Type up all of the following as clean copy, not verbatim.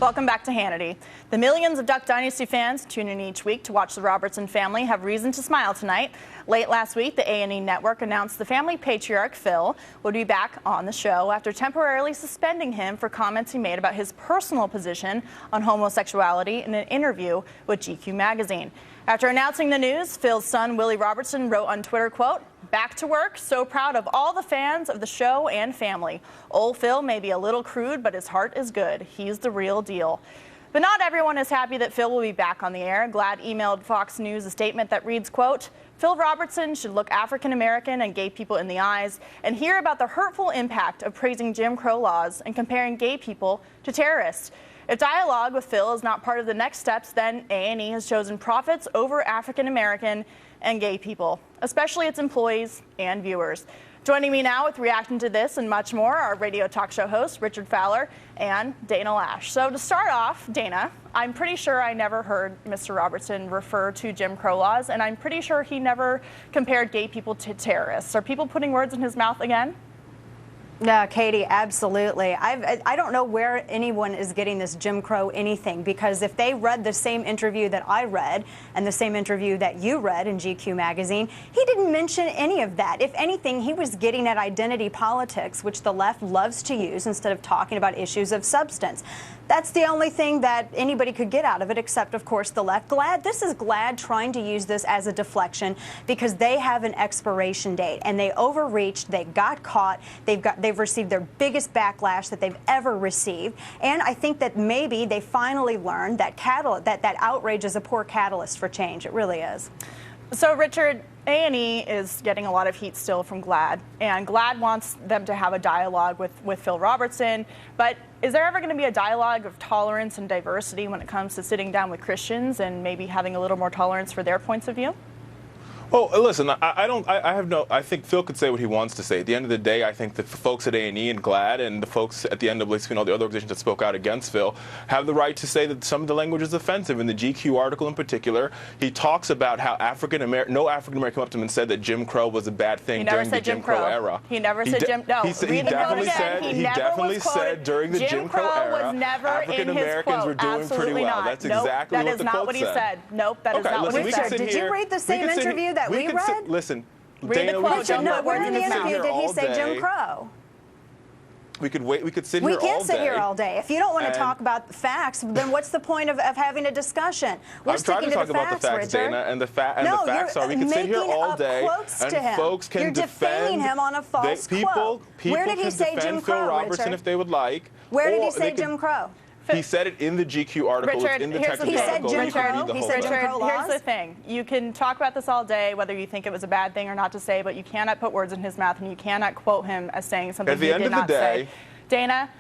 Welcome back to Hannity. The millions of Duck Dynasty fans tune in each week to watch the Robertson family have reason to smile tonight. Late last week, the A&E network announced the family patriarch, Phil, would be back on the show after temporarily suspending him for comments he made about his personal position on homosexuality in an interview with GQ magazine. After announcing the news, Phil's son, Willie Robertson, wrote on Twitter, quote, "Back to work, so proud of all the fans of the show and family. Old Phil may be a little crude, but his heart is good. He's the real deal." But not everyone is happy that Phil will be back on the air. Glad emailed Fox News a statement that reads, quote, "Phil Robertson should look African American and gay people in the eyes and hear about the hurtful impact of praising Jim Crow laws and comparing gay people to terrorists. If dialogue with Phil is not part of the next steps, then A&E has chosen profits over African American and gay people, especially its employees and viewers." Joining me now with reacting to this and much more are radio talk show hosts Richard Fowler and Dana Lash. So to start off, Dana, I'm pretty sure I never heard Mr. Robertson refer to Jim Crow laws, and I'm pretty sure he never compared gay people to terrorists. Are people putting words in his mouth again? No, Katie, absolutely. I don't know where anyone is getting this Jim Crow anything, because if they read the same interview that I read and the same interview that you read in GQ magazine, he didn't mention any of that. If anything, he was getting at identity politics, which the left loves to use instead of talking about issues of substance. That's the only thing that anybody could get out of it, except, of course, the left. This is GLAAD trying to use this as a deflection because they have an expiration date and they overreached. They got caught. They've received their biggest backlash that they've ever received. And I think that maybe they finally learned that that outrage is a poor catalyst for change. It really is. So, Richard, A&E is getting a lot of heat still from GLAAD, and GLAAD wants them to have a dialogue with Phil Robertson. But is there ever going to be a dialogue of tolerance and diversity when it comes to sitting down with Christians and maybe having a little more tolerance for their points of view? Well, listen, I think Phil could say what he wants to say. At the end of the day, I think the folks at A&E and GLAAD and the folks at the NAACP and all the other organizations that spoke out against Phil have the right to say that some of the language is offensive. In the GQ article in particular, he talks about how no African American came up to him and said that Jim Crow was a bad thing during the Jim Crow era. He never said Jim. No, he definitely said during the Jim Crow era, African Americans were doing pretty well. That's exactly what the quote said. That is not what he said. Nope, that is not what he said. Did you read the same interview that we read? Listen, Dana, where in the interview did he say Jim Crow? We could sit here all day. We can't sit here all day. If you don't want to talk about the facts, then what's the point of having a discussion? I'm trying to talk about the facts, Dana, and the facts are we can sit here all day and folks can defend him on a false quote. Where did he say Jim Crow, Phil Robertson if they would like. Where did he say Jim Crow? He said it in the GQ article. Richard, it's in the technical article. Here's the thing. You can talk about this all day, whether you think it was a bad thing or not to say, but you cannot put words in his mouth, and you cannot quote him as saying something he did not say. Dana,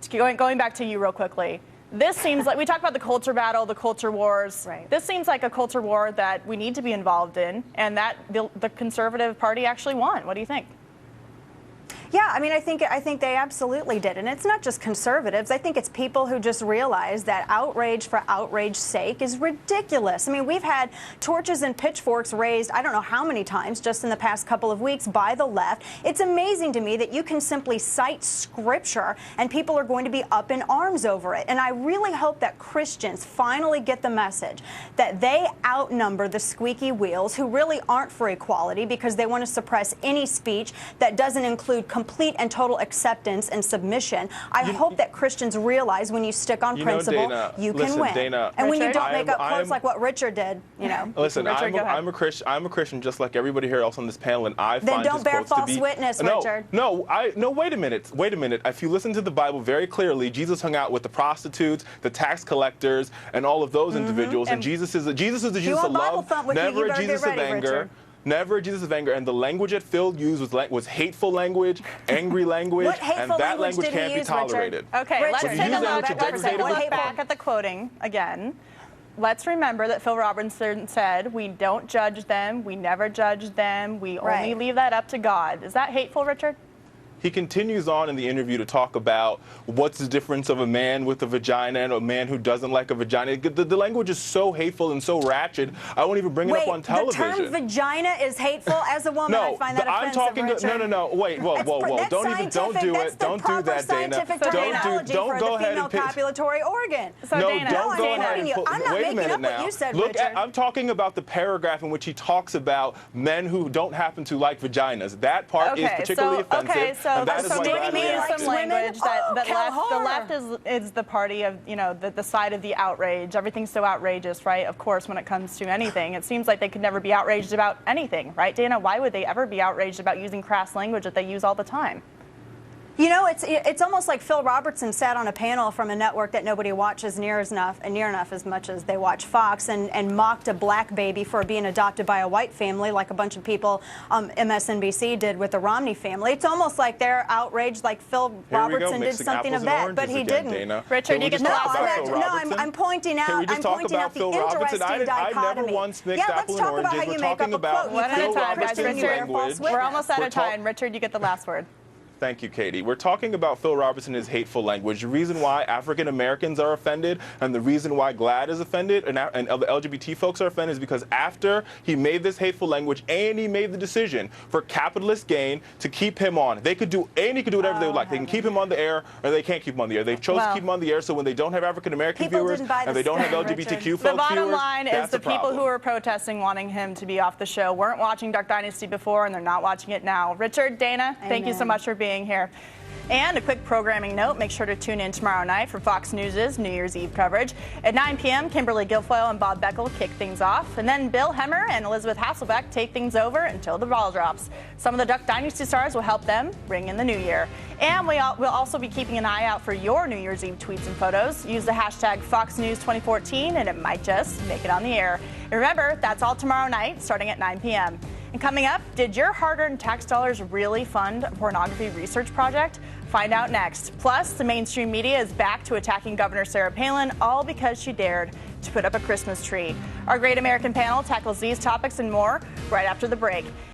going back to you real quickly, this seems like, we talk about the culture battle, the culture wars. Right. This seems like a culture war that we need to be involved in, and that the Conservative Party actually won. What do you think? Yeah, I mean, I think they absolutely did. And it's not just conservatives. I think it's people who just realize that outrage for outrage's sake is ridiculous. I mean, we've had torches and pitchforks raised, I don't know how many times, just in the past couple of weeks by the left. It's amazing to me that you can simply cite scripture and people are going to be up in arms over it. And I really hope that Christians finally get the message that they outnumber the squeaky wheels who really aren't for equality because they want to suppress any speech that doesn't include complete and total acceptance and submission. I hope that Christians realize when you stick on principle, Dana, you can win. Dana, and when you don't make up quotes like what Richard did, you know. Listen, I'm a Christian just like everybody here else on this panel, and I find don't bear false witness, Richard. No, wait a minute. If you listen to the Bible very clearly, Jesus hung out with the prostitutes, the tax collectors, and all of those individuals. And Jesus is the Jesus of love, never a Jesus of anger. Never a Jesus of anger, and the language that Phil used was hateful language, angry language, and that language can't be tolerated. Okay, let's take a look back at the quoting again. Let's remember that Phil Robertson said, "We don't judge them, we never judge them, we only leave that up to God." Is that hateful, Richard? he continues on in the interview to talk about what's the difference of a man with a vagina and a man who doesn't like a vagina. The language is so hateful and so ratchet, I won't even bring it up on television. The term vagina is hateful. As a woman, I find that offensive, No. Wait, whoa. Don't do it. Don't do that, Dana. Don't go ahead and pick. Copulatory organ. So No, Dana, don't go ahead and pull. I'm not Wait a making minute up now. what you said, Look, Richard. I'm talking about the paragraph in which he talks about men who don't happen to like vaginas. That part is particularly offensive. Okay, so and that is why Brad reacted. some language that the horror. left is the party of, the side of the outrage. Everything's so outrageous, right? Of course, when it comes to anything, it seems like they could never be outraged about anything, right, Dana? Why would they ever be outraged about using crass language that they use all the time? It's almost like Phil Robertson sat on a panel from a network that nobody watches near enough as much as they watch Fox and mocked a black baby for being adopted by a white family, like a bunch of people MSNBC did with the Romney family. It's almost like they're outraged, like Phil Robertson did something of that, but he didn't. Dana. Richard, you get the last word. I'm pointing out. Can we just talk about Phil Robertson? I never once mixed apple and oranges. We're talking about Phil Robertson's language. We're almost out of time. Richard, you get the last word. Thank you, Katie. We're talking about Phil Robertson and his hateful language. The reason why African Americans are offended and the reason why GLAAD is offended and the LGBT folks are offended is because after he made this hateful language, A&E made the decision for capitalist gain to keep him on. A&E could do whatever they would like. They can keep him on the air or they can't keep him on the air. They've chosen to keep him on the air, so when they don't have African American viewers and they don't have LGBTQ folks the bottom viewers, line is the people who are protesting wanting him to be off the show weren't watching Duck Dynasty before and they're not watching it now. Richard, Dana, thank you so much for being here. And a quick programming note, make sure to tune in tomorrow night for Fox News' New Year's Eve coverage. At 9 p.m., Kimberly Guilfoyle and Bob Beckel kick things off. And then Bill Hemmer and Elizabeth Hasselbeck take things over until the ball drops. Some of the Duck Dynasty stars will help them bring in the new year. And we'll also be keeping an eye out for your New Year's Eve tweets and photos. Use the hashtag FoxNews2014 and it might just make it on the air. And remember, that's all tomorrow night starting at 9 p.m. And coming up, did your hard-earned tax dollars really fund a pornography research project? Find out next. Plus, the mainstream media is back to attacking Governor Sarah Palin, all because she dared to put up a Christmas tree. Our Great American Panel tackles these topics and more right after the break.